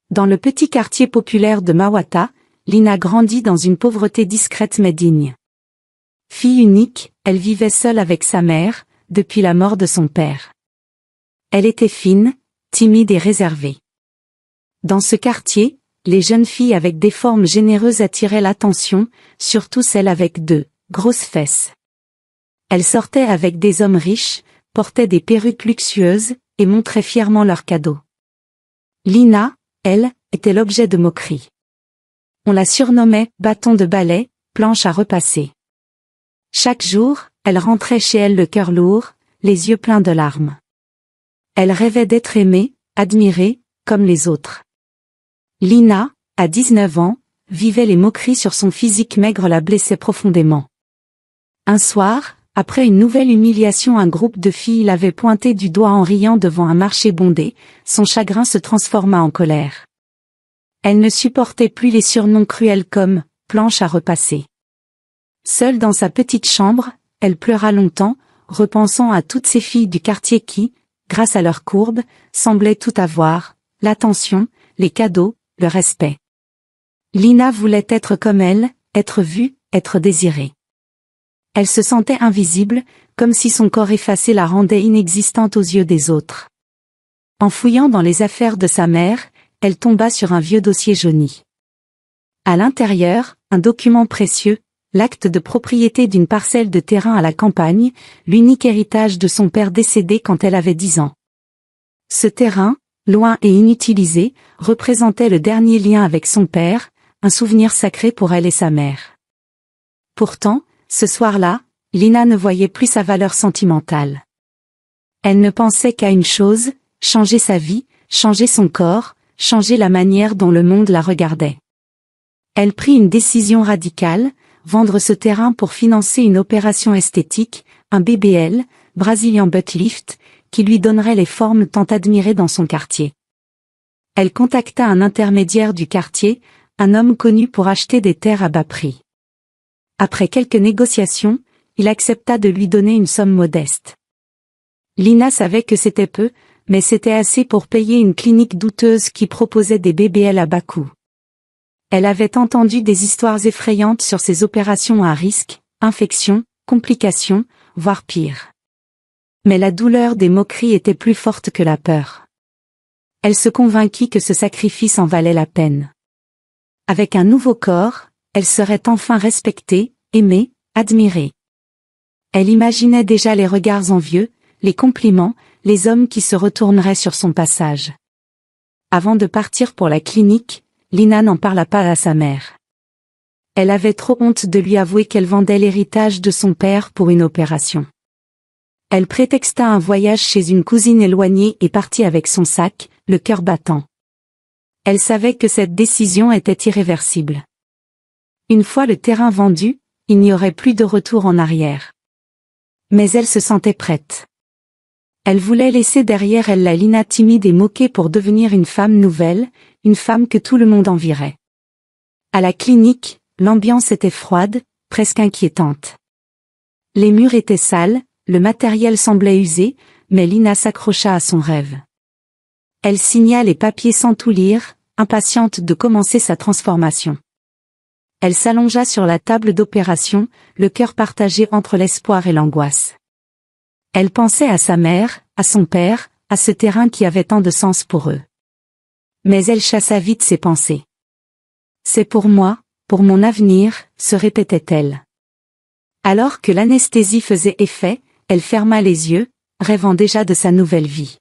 Dans le petit quartier populaire de Mawata, Lina grandit dans une pauvreté discrète mais digne. Fille unique, elle vivait seule avec sa mère, depuis la mort de son père. Elle était fine, timide et réservée. Dans ce quartier, les jeunes filles avec des formes généreuses attiraient l'attention, surtout celles avec grosses fesses. Elles sortaient avec des hommes riches, portaient des perruques luxueuses, et montraient fièrement leurs cadeaux. Lina, elle, était l'objet de moqueries. On la surnommait « bâton de balai », planche à repasser. Chaque jour, elle rentrait chez elle le cœur lourd, les yeux pleins de larmes. Elle rêvait d'être aimée, admirée, comme les autres. Lina, à 19 ans, vivait les moqueries sur son physique maigre la blessait profondément. Un soir, après une nouvelle humiliation, un groupe de filles l'avait pointé du doigt en riant devant un marché bondé, son chagrin se transforma en colère. Elle ne supportait plus les surnoms cruels comme « planche à repasser ». Seule dans sa petite chambre, elle pleura longtemps, repensant à toutes ces filles du quartier qui, grâce à leurs courbes, semblaient tout avoir, l'attention, les cadeaux, le respect. Lina voulait être comme elle, être vue, être désirée. Elle se sentait invisible, comme si son corps effacé la rendait inexistante aux yeux des autres. En fouillant dans les affaires de sa mère, elle tomba sur un vieux dossier jauni. À l'intérieur, un document précieux, l'acte de propriété d'une parcelle de terrain à la campagne, l'unique héritage de son père décédé quand elle avait 10 ans. Ce terrain, loin et inutilisé, représentait le dernier lien avec son père, un souvenir sacré pour elle et sa mère. Pourtant, ce soir-là, Lina ne voyait plus sa valeur sentimentale. Elle ne pensait qu'à une chose, changer sa vie, changer son corps, changer la manière dont le monde la regardait. Elle prit une décision radicale, vendre ce terrain pour financer une opération esthétique, un BBL, Brazilian Butt Lift, qui lui donnerait les formes tant admirées dans son quartier. Elle contacta un intermédiaire du quartier, un homme connu pour acheter des terres à bas prix. Après quelques négociations, il accepta de lui donner une somme modeste. Lina savait que c'était peu, mais c'était assez pour payer une clinique douteuse qui proposait des BBL à bas coût. Elle avait entendu des histoires effrayantes sur ces opérations à risque, infections, complications, voire pire. Mais la douleur des moqueries était plus forte que la peur. Elle se convainquit que ce sacrifice en valait la peine. Avec un nouveau corps, elle serait enfin respectée, aimée, admirée. Elle imaginait déjà les regards envieux, les compliments, les hommes qui se retourneraient sur son passage. Avant de partir pour la clinique, Lina n'en parla pas à sa mère. Elle avait trop honte de lui avouer qu'elle vendait l'héritage de son père pour une opération. Elle prétexta un voyage chez une cousine éloignée et partit avec son sac, le cœur battant. Elle savait que cette décision était irréversible. Une fois le terrain vendu, il n'y aurait plus de retour en arrière. Mais elle se sentait prête. Elle voulait laisser derrière elle la Lina timide et moquée pour devenir une femme nouvelle, une femme que tout le monde envierait. À la clinique, l'ambiance était froide, presque inquiétante. Les murs étaient sales, le matériel semblait usé, mais Lina s'accrocha à son rêve. Elle signa les papiers sans tout lire, impatiente de commencer sa transformation. Elle s'allongea sur la table d'opération, le cœur partagé entre l'espoir et l'angoisse. Elle pensait à sa mère, à son père, à ce terrain qui avait tant de sens pour eux. Mais elle chassa vite ses pensées. C'est pour moi, pour mon avenir, se répétait-elle. Alors que l'anesthésie faisait effet, elle ferma les yeux, rêvant déjà de sa nouvelle vie.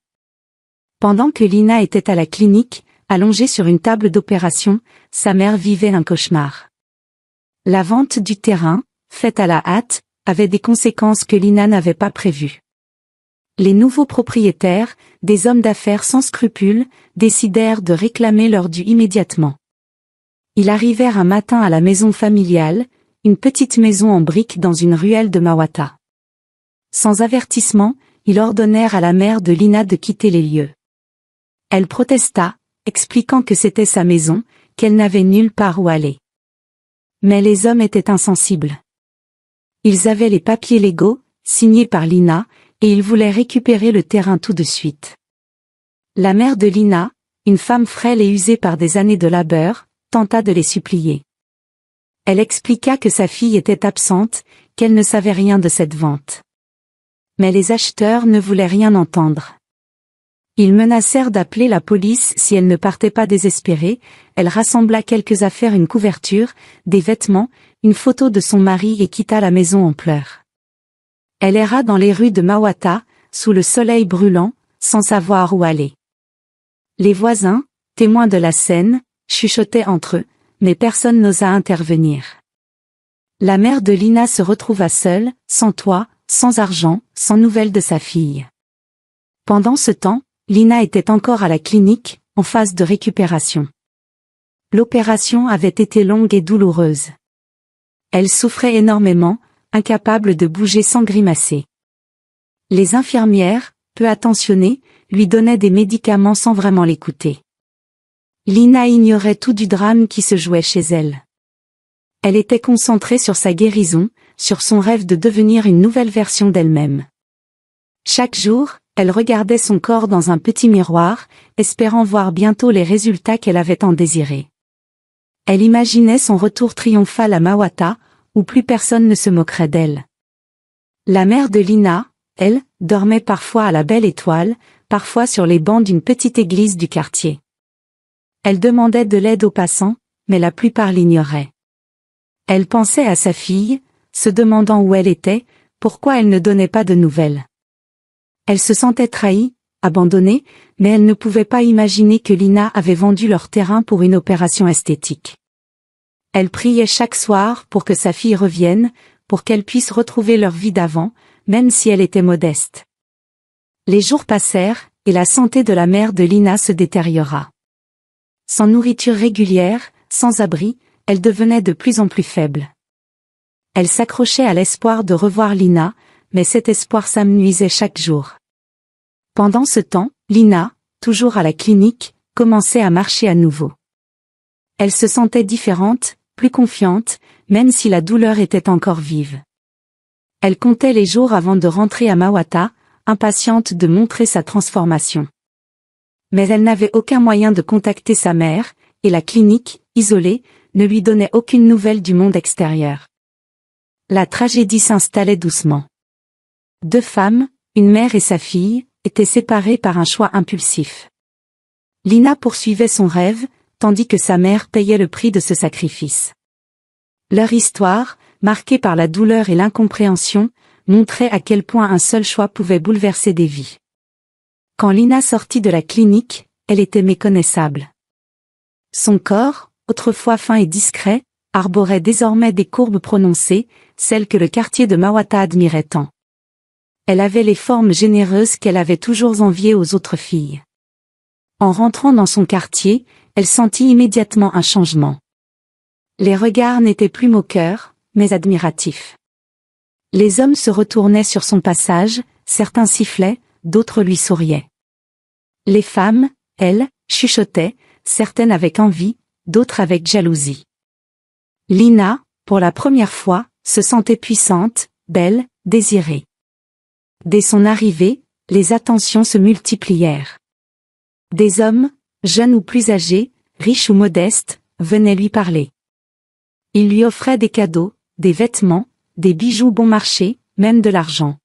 Pendant que Lina était à la clinique, allongée sur une table d'opération, sa mère vivait un cauchemar. La vente du terrain, faite à la hâte, avait des conséquences que Lina n'avait pas prévues. Les nouveaux propriétaires, des hommes d'affaires sans scrupules, décidèrent de réclamer leur dû immédiatement. Ils arrivèrent un matin à la maison familiale, une petite maison en briques dans une ruelle de Mawata. Sans avertissement, ils ordonnèrent à la mère de Lina de quitter les lieux. Elle protesta, expliquant que c'était sa maison, qu'elle n'avait nulle part où aller. Mais les hommes étaient insensibles. Ils avaient les papiers légaux, signés par Lina, et ils voulaient récupérer le terrain tout de suite. La mère de Lina, une femme frêle et usée par des années de labeur, tenta de les supplier. Elle expliqua que sa fille était absente, qu'elle ne savait rien de cette vente. Mais les acheteurs ne voulaient rien entendre. Ils menacèrent d'appeler la police si elle ne partait pas désespérée. Elle rassembla quelques affaires, une couverture, des vêtements, une photo de son mari et quitta la maison en pleurs. Elle erra dans les rues de Mawata, sous le soleil brûlant, sans savoir où aller. Les voisins, témoins de la scène, chuchotaient entre eux, mais personne n'osa intervenir. La mère de Lina se retrouva seule, sans toit, sans argent, sans nouvelles de sa fille. Pendant ce temps, Lina était encore à la clinique, en phase de récupération. L'opération avait été longue et douloureuse. Elle souffrait énormément, incapable de bouger sans grimacer. Les infirmières, peu attentionnées, lui donnaient des médicaments sans vraiment l'écouter. Lina ignorait tout du drame qui se jouait chez elle. Elle était concentrée sur sa guérison, sur son rêve de devenir une nouvelle version d'elle-même. Chaque jour, elle regardait son corps dans un petit miroir, espérant voir bientôt les résultats qu'elle avait tant désirés. Elle imaginait son retour triomphal à Mawata, où plus personne ne se moquerait d'elle. La mère de Lina, elle, dormait parfois à la Belle Étoile, parfois sur les bancs d'une petite église du quartier. Elle demandait de l'aide aux passants, mais la plupart l'ignoraient. Elle pensait à sa fille, se demandant où elle était, pourquoi elle ne donnait pas de nouvelles. Elle se sentait trahie, abandonnée, mais elle ne pouvait pas imaginer que Lina avait vendu leur terrain pour une opération esthétique. Elle priait chaque soir pour que sa fille revienne, pour qu'elle puisse retrouver leur vie d'avant, même si elle était modeste. Les jours passèrent, et la santé de la mère de Lina se détériora. Sans nourriture régulière, sans abri, elle devenait de plus en plus faible. Elle s'accrochait à l'espoir de revoir Lina, mais cet espoir s'amenuisait chaque jour. Pendant ce temps, Lina, toujours à la clinique, commençait à marcher à nouveau. Elle se sentait différente, plus confiante, même si la douleur était encore vive. Elle comptait les jours avant de rentrer à Mawata, impatiente de montrer sa transformation. Mais elle n'avait aucun moyen de contacter sa mère, et la clinique, isolée, ne lui donnait aucune nouvelle du monde extérieur. La tragédie s'installait doucement. Deux femmes, une mère et sa fille, étaient séparées par un choix impulsif. Lina poursuivait son rêve, tandis que sa mère payait le prix de ce sacrifice. Leur histoire, marquée par la douleur et l'incompréhension, montrait à quel point un seul choix pouvait bouleverser des vies. Quand Lina sortit de la clinique, elle était méconnaissable. Son corps, autrefois fin et discret, arborait désormais des courbes prononcées, celles que le quartier de Mawata admirait tant. Elle avait les formes généreuses qu'elle avait toujours enviées aux autres filles. En rentrant dans son quartier, elle sentit immédiatement un changement. Les regards n'étaient plus moqueurs, mais admiratifs. Les hommes se retournaient sur son passage, certains sifflaient, d'autres lui souriaient. Les femmes, elles, chuchotaient, certaines avec envie, d'autres avec jalousie. Lina, pour la première fois, se sentait puissante, belle, désirée. Dès son arrivée, les attentions se multiplièrent. Des hommes, jeunes ou plus âgés, riches ou modestes, venaient lui parler. Ils lui offraient des cadeaux, des vêtements, des bijoux bon marché, même de l'argent.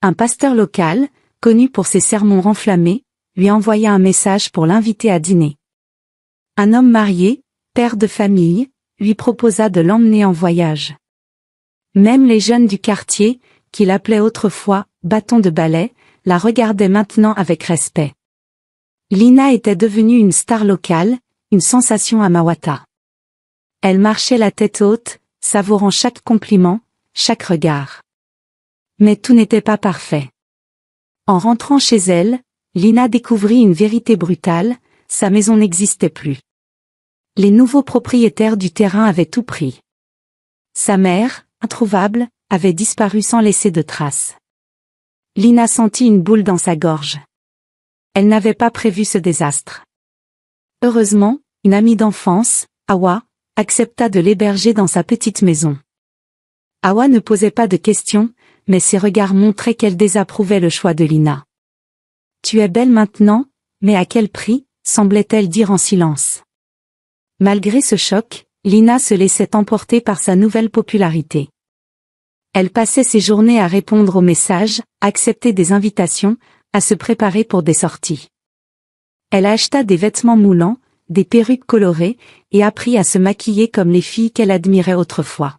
Un pasteur local, connu pour ses sermons renflammés, lui envoya un message pour l'inviter à dîner. Un homme marié, père de famille, lui proposa de l'emmener en voyage. Même les jeunes du quartier, qu'il appelait autrefois « bâton de ballet », la regardaient maintenant avec respect. Lina était devenue une star locale, une sensation à Mawata. Elle marchait la tête haute, savourant chaque compliment, chaque regard. Mais tout n'était pas parfait. En rentrant chez elle, Lina découvrit une vérité brutale, sa maison n'existait plus. Les nouveaux propriétaires du terrain avaient tout pris. Sa mère, introuvable, avait disparu sans laisser de traces. Lina sentit une boule dans sa gorge. Elle n'avait pas prévu ce désastre. Heureusement, une amie d'enfance, Awa, accepta de l'héberger dans sa petite maison. Awa ne posait pas de questions, mais ses regards montraient qu'elle désapprouvait le choix de Lina. « Tu es belle maintenant, mais à quel prix ?» semblait-elle dire en silence. Malgré ce choc, Lina se laissait emporter par sa nouvelle popularité. Elle passait ses journées à répondre aux messages, à accepter des invitations, à se préparer pour des sorties. Elle acheta des vêtements moulants, des perruques colorées, et apprit à se maquiller comme les filles qu'elle admirait autrefois.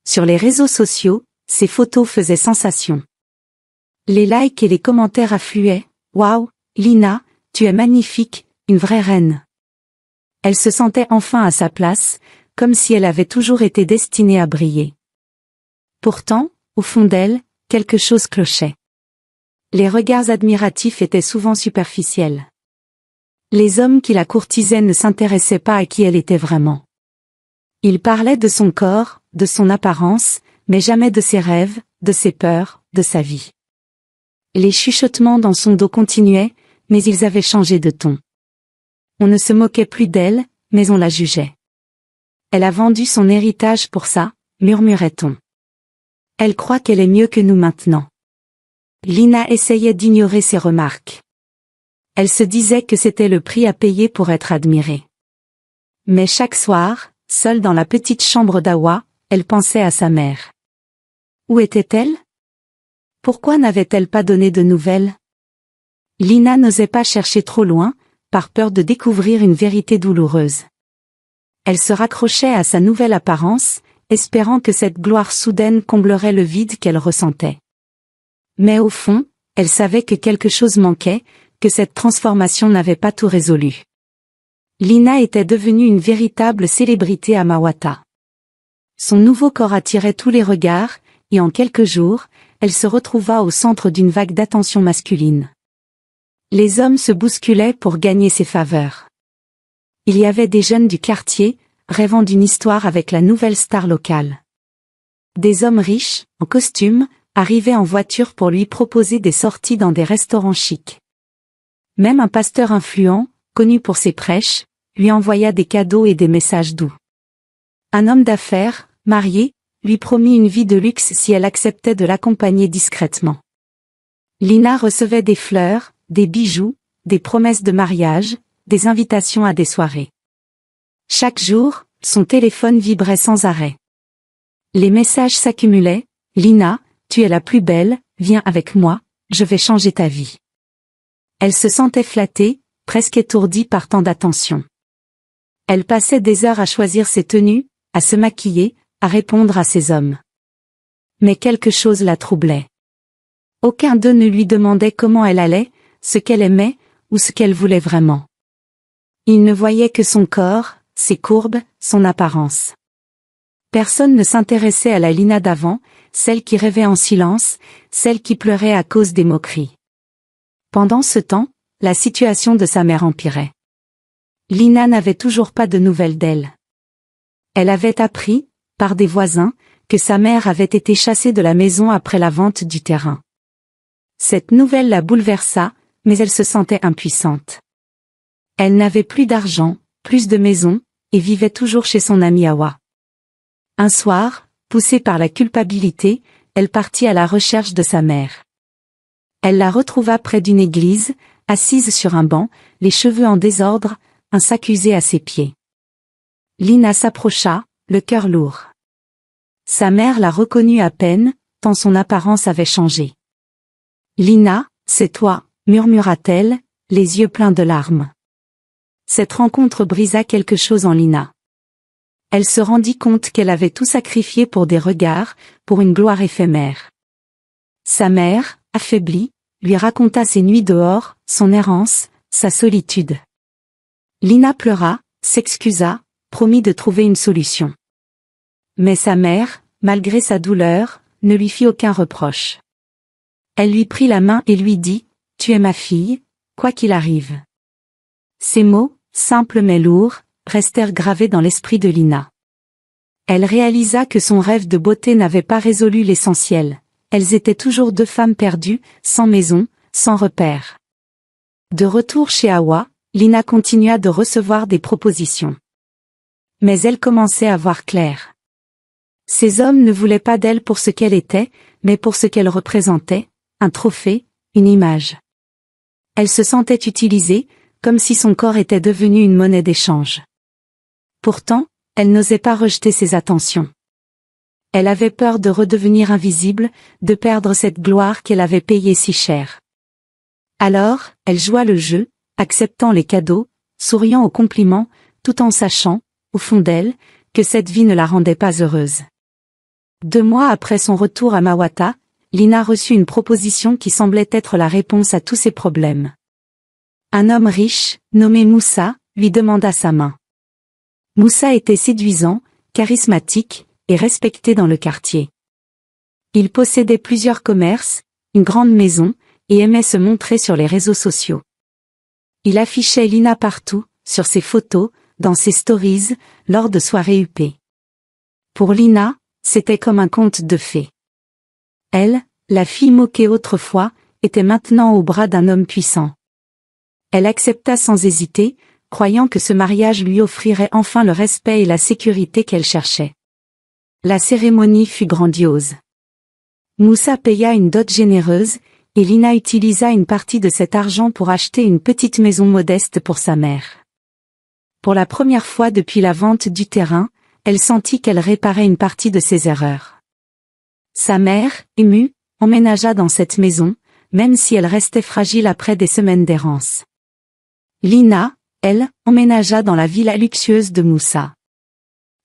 Sur les réseaux sociaux, ses photos faisaient sensation. Les likes et les commentaires affluaient. « Waouh, Lina, tu es magnifique, une vraie reine !» Elle se sentait enfin à sa place, comme si elle avait toujours été destinée à briller. Pourtant, au fond d'elle, quelque chose clochait. Les regards admiratifs étaient souvent superficiels. Les hommes qui la courtisaient ne s'intéressaient pas à qui elle était vraiment. Ils parlaient de son corps, de son apparence, mais jamais de ses rêves, de ses peurs, de sa vie. Les chuchotements dans son dos continuaient, mais ils avaient changé de ton. On ne se moquait plus d'elle, mais on la jugeait. Elle a vendu son héritage pour ça, murmurait-on. Elle croit qu'elle est mieux que nous maintenant. Lina essayait d'ignorer ces remarques. Elle se disait que c'était le prix à payer pour être admirée. Mais chaque soir, seule dans la petite chambre d'Awa, elle pensait à sa mère. Où était-elle? Pourquoi n'avait-elle pas donné de nouvelles? Lina n'osait pas chercher trop loin, par peur de découvrir une vérité douloureuse. Elle se raccrochait à sa nouvelle apparence, espérant que cette gloire soudaine comblerait le vide qu'elle ressentait. Mais au fond, elle savait que quelque chose manquait, que cette transformation n'avait pas tout résolu. Lina était devenue une véritable célébrité à Mawata. Son nouveau corps attirait tous les regards, et en quelques jours, elle se retrouva au centre d'une vague d'attention masculine. Les hommes se bousculaient pour gagner ses faveurs. Il y avait des jeunes du quartier, rêvant d'une histoire avec la nouvelle star locale. Des hommes riches, en costume, arrivaient en voiture pour lui proposer des sorties dans des restaurants chics. Même un pasteur influent, connu pour ses prêches, lui envoya des cadeaux et des messages doux. Un homme d'affaires, marié, lui promit une vie de luxe si elle acceptait de l'accompagner discrètement. Lina recevait des fleurs, des bijoux, des promesses de mariage, des invitations à des soirées. Chaque jour, son téléphone vibrait sans arrêt. Les messages s'accumulaient. « Lina, tu es la plus belle, viens avec moi, je vais changer ta vie. » Elle se sentait flattée, presque étourdie par tant d'attention. Elle passait des heures à choisir ses tenues, à se maquiller, à répondre à ses hommes. Mais quelque chose la troublait. Aucun d'eux ne lui demandait comment elle allait, ce qu'elle aimait, ou ce qu'elle voulait vraiment. Il ne voyait que son corps, ses courbes, son apparence. Personne ne s'intéressait à la Lina d'avant, celle qui rêvait en silence, celle qui pleurait à cause des moqueries. Pendant ce temps, la situation de sa mère empirait. Lina n'avait toujours pas de nouvelles d'elle. Elle avait appris, par des voisins, que sa mère avait été chassée de la maison après la vente du terrain. Cette nouvelle la bouleversa, mais elle se sentait impuissante. Elle n'avait plus d'argent, plus de maison, et vivait toujours chez son amie Awa. Un soir, poussée par la culpabilité, elle partit à la recherche de sa mère. Elle la retrouva près d'une église, assise sur un banc, les cheveux en désordre, un sac usé à ses pieds. Lina s'approcha, le cœur lourd. Sa mère la reconnut à peine, tant son apparence avait changé. « Lina, c'est toi », murmura-t-elle, les yeux pleins de larmes. Cette rencontre brisa quelque chose en Lina. Elle se rendit compte qu'elle avait tout sacrifié pour des regards, pour une gloire éphémère. Sa mère, affaiblie, lui raconta ses nuits dehors, son errance, sa solitude. Lina pleura, s'excusa, promit de trouver une solution. Mais sa mère, malgré sa douleur, ne lui fit aucun reproche. Elle lui prit la main et lui dit « Tu es ma fille, quoi qu'il arrive. » Ces mots, simples mais lourds, restèrent gravés dans l'esprit de Lina. Elle réalisa que son rêve de beauté n'avait pas résolu l'essentiel. Elles étaient toujours deux femmes perdues, sans maison, sans repère. De retour chez Awa, Lina continua de recevoir des propositions. Mais elle commençait à voir clair. Ces hommes ne voulaient pas d'elle pour ce qu'elle était, mais pour ce qu'elle représentait, un trophée, une image. Elle se sentait utilisée, comme si son corps était devenu une monnaie d'échange. Pourtant, elle n'osait pas rejeter ses attentions. Elle avait peur de redevenir invisible, de perdre cette gloire qu'elle avait payée si cher. Alors, elle joua le jeu, acceptant les cadeaux, souriant aux compliments, tout en sachant, au fond d'elle, que cette vie ne la rendait pas heureuse. 2 mois après son retour à Mawata, Lina reçut une proposition qui semblait être la réponse à tous ses problèmes. Un homme riche, nommé Moussa, lui demanda sa main. Moussa était séduisant, charismatique, et respecté dans le quartier. Il possédait plusieurs commerces, une grande maison, et aimait se montrer sur les réseaux sociaux. Il affichait Lina partout, sur ses photos, dans ses stories, lors de soirées huppées. Pour Lina, c'était comme un conte de fées. Elle, la fille moquée autrefois, était maintenant au bras d'un homme puissant. Elle accepta sans hésiter, croyant que ce mariage lui offrirait enfin le respect et la sécurité qu'elle cherchait. La cérémonie fut grandiose. Moussa paya une dot généreuse, et Lina utilisa une partie de cet argent pour acheter une petite maison modeste pour sa mère. Pour la première fois depuis la vente du terrain, elle sentit qu'elle réparait une partie de ses erreurs. Sa mère, émue, emménagea dans cette maison, même si elle restait fragile après des semaines d'errance. Lina, elle, emménagea dans la villa luxueuse de Moussa.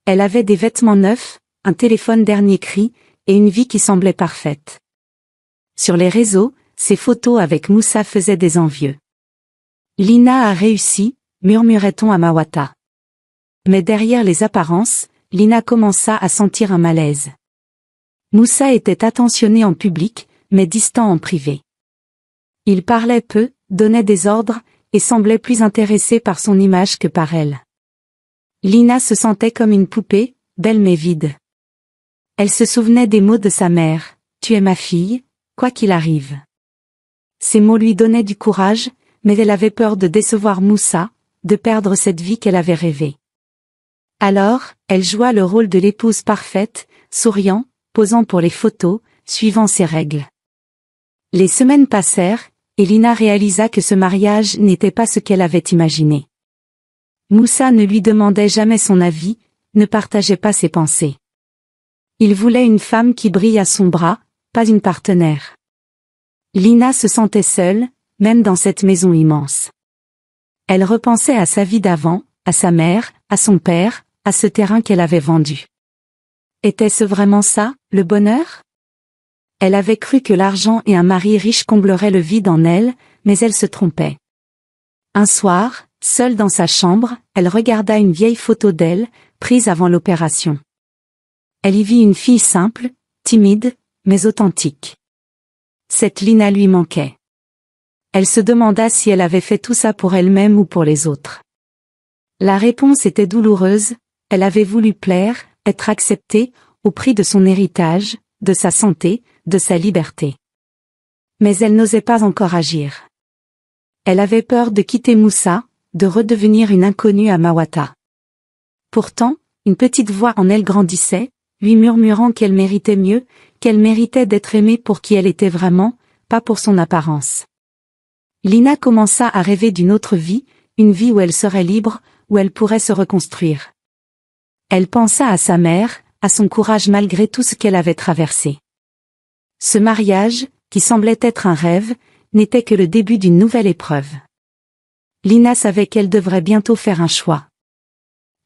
Elle avait des vêtements neufs, un téléphone dernier cri, et une vie qui semblait parfaite. Sur les réseaux, ses photos avec Moussa faisaient des envieux. Lina a réussi, murmurait-on à Mawata. Mais derrière les apparences, Lina commença à sentir un malaise. Moussa était attentionné en public, mais distant en privé. Il parlait peu, donnait des ordres, et semblait plus intéressé par son image que par elle. Lina se sentait comme une poupée, belle mais vide. Elle se souvenait des mots de sa mère, « Tu es ma fille, quoi qu'il arrive ». Ces mots lui donnaient du courage, mais elle avait peur de décevoir Moussa, de perdre cette vie qu'elle avait rêvée. Alors, elle joua le rôle de l'épouse parfaite, souriant, posant pour les photos, suivant ses règles. Les semaines passèrent, et Lina réalisa que ce mariage n'était pas ce qu'elle avait imaginé. Moussa ne lui demandait jamais son avis, ne partageait pas ses pensées. Il voulait une femme qui brille à son bras, pas une partenaire. Lina se sentait seule, même dans cette maison immense. Elle repensait à sa vie d'avant, à sa mère, à son père, à ce terrain qu'elle avait vendu. Était-ce vraiment ça, le bonheur? Elle avait cru que l'argent et un mari riche combleraient le vide en elle, mais elle se trompait. Un soir, seule dans sa chambre, elle regarda une vieille photo d'elle, prise avant l'opération. Elle y vit une fille simple, timide, mais authentique. Cette Lina lui manquait. Elle se demanda si elle avait fait tout ça pour elle-même ou pour les autres. La réponse était douloureuse, elle avait voulu plaire, être acceptée, au prix de son héritage, de sa santé, de sa liberté. Mais elle n'osait pas encore agir. Elle avait peur de quitter Moussa, de redevenir une inconnue à Mawata. Pourtant, une petite voix en elle grandissait, lui murmurant qu'elle méritait mieux, qu'elle méritait d'être aimée pour qui elle était vraiment, pas pour son apparence. Lina commença à rêver d'une autre vie, une vie où elle serait libre, où elle pourrait se reconstruire. Elle pensa à sa mère, à son courage malgré tout ce qu'elle avait traversé. Ce mariage, qui semblait être un rêve, n'était que le début d'une nouvelle épreuve. Lina savait qu'elle devrait bientôt faire un choix.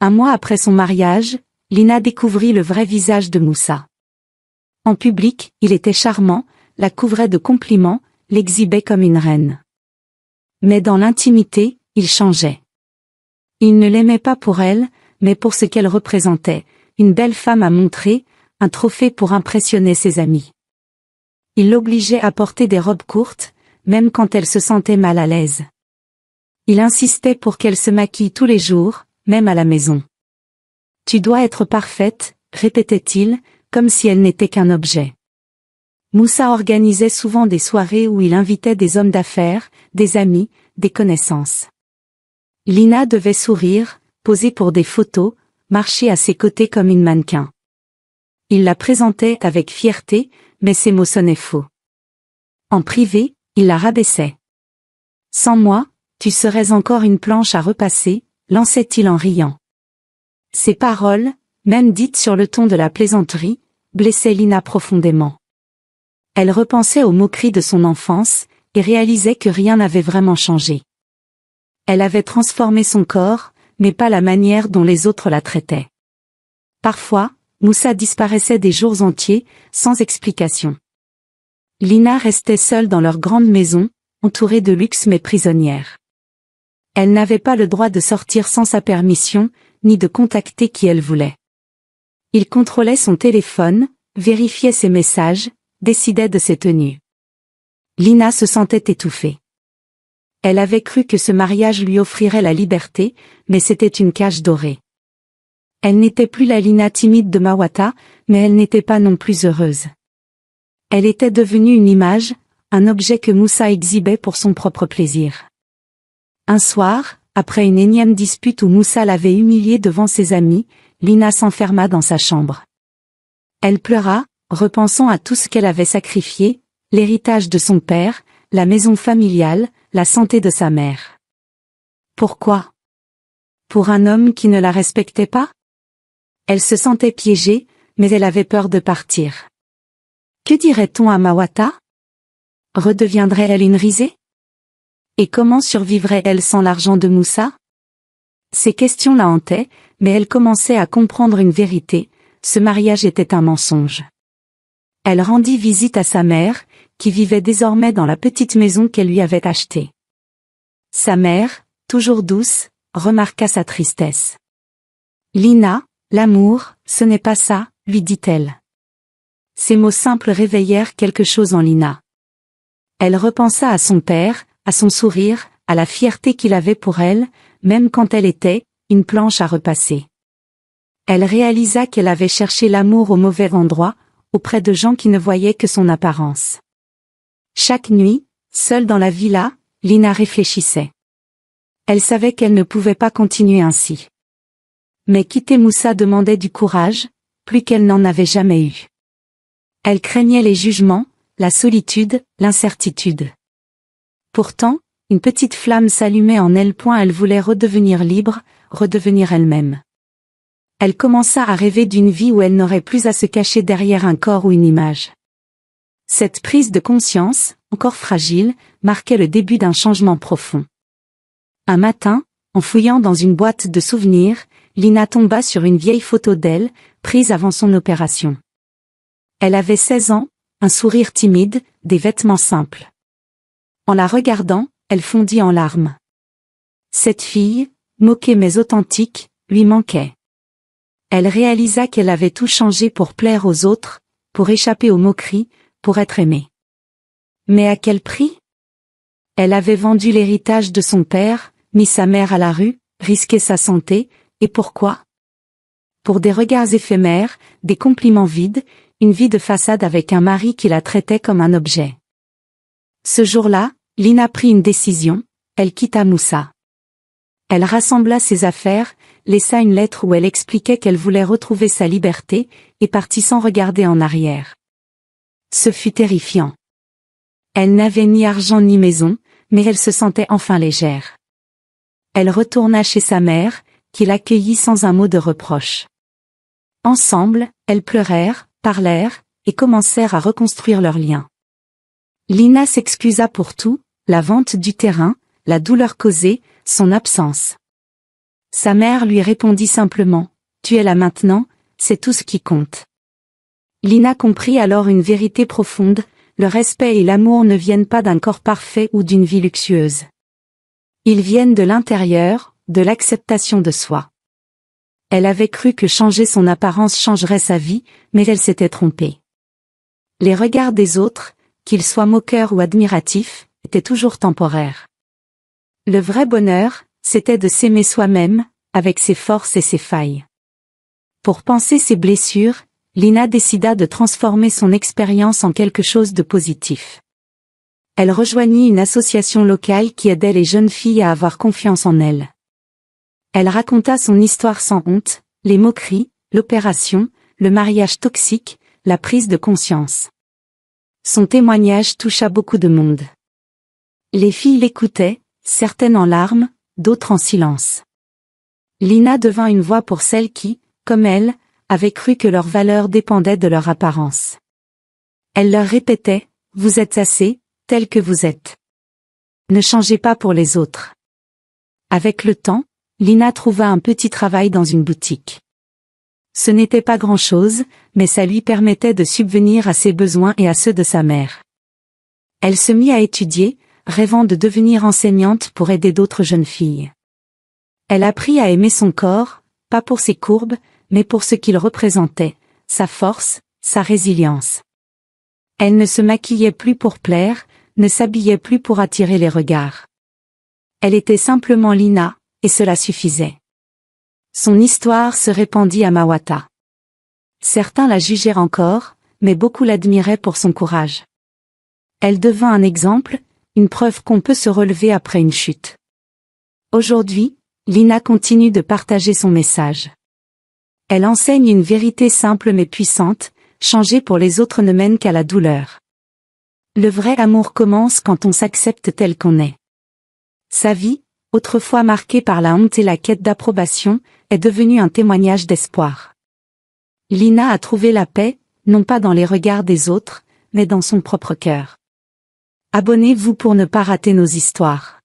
1 mois après son mariage, Lina découvrit le vrai visage de Moussa. En public, il était charmant, la couvrait de compliments, l'exhibait comme une reine. Mais dans l'intimité, il changeait. Il ne l'aimait pas pour elle, mais pour ce qu'elle représentait, une belle femme à montrer, un trophée pour impressionner ses amis. Il l'obligeait à porter des robes courtes, même quand elle se sentait mal à l'aise. Il insistait pour qu'elle se maquille tous les jours, même à la maison. « Tu dois être parfaite », répétait-il, comme si elle n'était qu'un objet. Moussa organisait souvent des soirées où il invitait des hommes d'affaires, des amis, des connaissances. Lina devait sourire, poser pour des photos, marcher à ses côtés comme une mannequin. Il la présentait avec fierté, mais ses mots sonnaient faux. En privé, il la rabaissait. « Sans moi, tu serais encore une planche à repasser, lançait-il en riant. Ces paroles, même dites sur le ton de la plaisanterie, blessaient Lina profondément. Elle repensait aux moqueries de son enfance, et réalisait que rien n'avait vraiment changé. Elle avait transformé son corps, mais pas la manière dont les autres la traitaient. Parfois, Moussa disparaissait des jours entiers, sans explication. Lina restait seule dans leur grande maison, entourée de luxe mais prisonnière. Elle n'avait pas le droit de sortir sans sa permission, ni de contacter qui elle voulait. Il contrôlait son téléphone, vérifiait ses messages, décidait de ses tenues. Lina se sentait étouffée. Elle avait cru que ce mariage lui offrirait la liberté, mais c'était une cage dorée. Elle n'était plus la Lina timide de Mawata, mais elle n'était pas non plus heureuse. Elle était devenue une image, un objet que Moussa exhibait pour son propre plaisir. Un soir, après une énième dispute où Moussa l'avait humiliée devant ses amis, Lina s'enferma dans sa chambre. Elle pleura, repensant à tout ce qu'elle avait sacrifié, l'héritage de son père, la maison familiale, la santé de sa mère. Pourquoi? Pour un homme qui ne la respectait pas? Elle se sentait piégée, mais elle avait peur de partir. Que dirait-on à Mawata? Redeviendrait-elle une risée? Et comment survivrait-elle sans l'argent de Moussa? Ces questions la hantaient, mais elle commençait à comprendre une vérité, ce mariage était un mensonge. Elle rendit visite à sa mère, qui vivait désormais dans la petite maison qu'elle lui avait achetée. Sa mère, toujours douce, remarqua sa tristesse. « Lina, l'amour, ce n'est pas ça, lui dit-elle. » Ces mots simples réveillèrent quelque chose en Lina. Elle repensa à son père, à son sourire, à la fierté qu'il avait pour elle, même quand elle était une planche à repasser. Elle réalisa qu'elle avait cherché l'amour au mauvais endroit, auprès de gens qui ne voyaient que son apparence. Chaque nuit, seule dans la villa, Lina réfléchissait. Elle savait qu'elle ne pouvait pas continuer ainsi. Mais quitter Moussa demandait du courage, plus qu'elle n'en avait jamais eu. Elle craignait les jugements, la solitude, l'incertitude. Pourtant, une petite flamme s'allumait en elle. Elle voulait redevenir libre, redevenir elle-même. Elle commença à rêver d'une vie où elle n'aurait plus à se cacher derrière un corps ou une image. Cette prise de conscience, encore fragile, marquait le début d'un changement profond. Un matin, en fouillant dans une boîte de souvenirs, Lina tomba sur une vieille photo d'elle, prise avant son opération. Elle avait 16 ans, un sourire timide, des vêtements simples. En la regardant, elle fondit en larmes. Cette fille, moquée mais authentique, lui manquait. Elle réalisa qu'elle avait tout changé pour plaire aux autres, pour échapper aux moqueries, pour être aimée. Mais à quel prix? Elle avait vendu l'héritage de son père, mis sa mère à la rue, risqué sa santé, et pourquoi? Pour des regards éphémères, des compliments vides, une vie de façade avec un mari qui la traitait comme un objet. Ce jour-là, Lina prit une décision, elle quitta Moussa. Elle rassembla ses affaires, laissa une lettre où elle expliquait qu'elle voulait retrouver sa liberté, et partit sans regarder en arrière. Ce fut terrifiant. Elle n'avait ni argent ni maison, mais elle se sentait enfin légère. Elle retourna chez sa mère, qui l'accueillit sans un mot de reproche. Ensemble, elles pleurèrent, parlèrent, et commencèrent à reconstruire leurs liens. Lina s'excusa pour tout, la vente du terrain, la douleur causée, son absence. Sa mère lui répondit simplement, « Tu es là maintenant, c'est tout ce qui compte. » Lina comprit alors une vérité profonde, le respect et l'amour ne viennent pas d'un corps parfait ou d'une vie luxueuse. Ils viennent de l'intérieur, de l'acceptation de soi. Elle avait cru que changer son apparence changerait sa vie, mais elle s'était trompée. Les regards des autres, qu'ils soient moqueurs ou admiratifs, étaient toujours temporaires. Le vrai bonheur, c'était de s'aimer soi-même, avec ses forces et ses failles. Pour panser ses blessures, Lina décida de transformer son expérience en quelque chose de positif. Elle rejoignit une association locale qui aidait les jeunes filles à avoir confiance en elles. Elle raconta son histoire sans honte, les moqueries, l'opération, le mariage toxique, la prise de conscience. Son témoignage toucha beaucoup de monde. Les filles l'écoutaient, certaines en larmes, d'autres en silence. Lina devint une voix pour celles qui, comme elle, avaient cru que leur valeur dépendait de leur apparence. Elle leur répétait, « Vous êtes assez, tels que vous êtes. Ne changez pas pour les autres. » Avec le temps, Lina trouva un petit travail dans une boutique. Ce n'était pas grand-chose, mais ça lui permettait de subvenir à ses besoins et à ceux de sa mère. Elle se mit à étudier, rêvant de devenir enseignante pour aider d'autres jeunes filles. Elle apprit à aimer son corps, pas pour ses courbes, mais pour ce qu'il représentait, sa force, sa résilience. Elle ne se maquillait plus pour plaire, ne s'habillait plus pour attirer les regards. Elle était simplement Lina, et cela suffisait. Son histoire se répandit à Mawata. Certains la jugèrent encore, mais beaucoup l'admiraient pour son courage. Elle devint un exemple, une preuve qu'on peut se relever après une chute. Aujourd'hui, Lina continue de partager son message. Elle enseigne une vérité simple mais puissante, changer pour les autres ne mène qu'à la douleur. Le vrai amour commence quand on s'accepte tel qu'on est. Sa vie, autrefois marquée par la honte et la quête d'approbation, est devenue un témoignage d'espoir. Lina a trouvé la paix, non pas dans les regards des autres, mais dans son propre cœur. Abonnez-vous pour ne pas rater nos histoires.